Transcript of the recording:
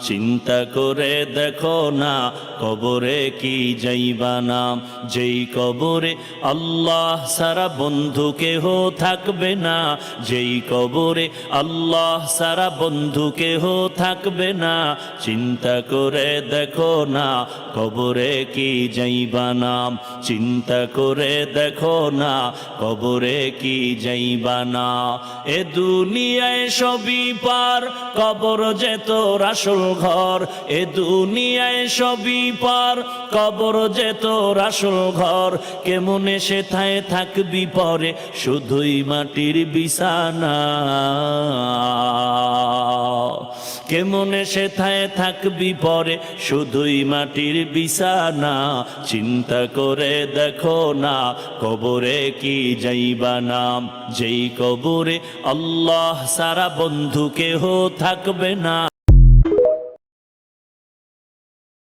চিন্তা করে দেখো না কবরে কি যাইবা না। যেই কবরে আল্লাহ সারা বন্ধু কেহ থাকবে না, যেই কবরে আল্লাহ সারা বন্ধু কেহ থাকবে না। চিন্তা করে দেখো না কবরে কি যাইবা না। চিন্তা করে দেখো না কবরে কি যাইবা না। এ দুনিয়ায় সবই পার, কবর যে তোর আসল ঘর। এ দুনিয়ায় সবই পার, কবর যে তোর আসল ঘর। কেমনে সেথায় থাকবি পরে, শুধুই মাটির বিছানা। কেমনে সেথায় থাকবি পরে, শুধুই মাটির বিছানা। চিন্তা করে দেখো না কবরে কি যাইবা না। যেই কবরে আল্লাহ সারা বন্ধু কেহ থাকবে না।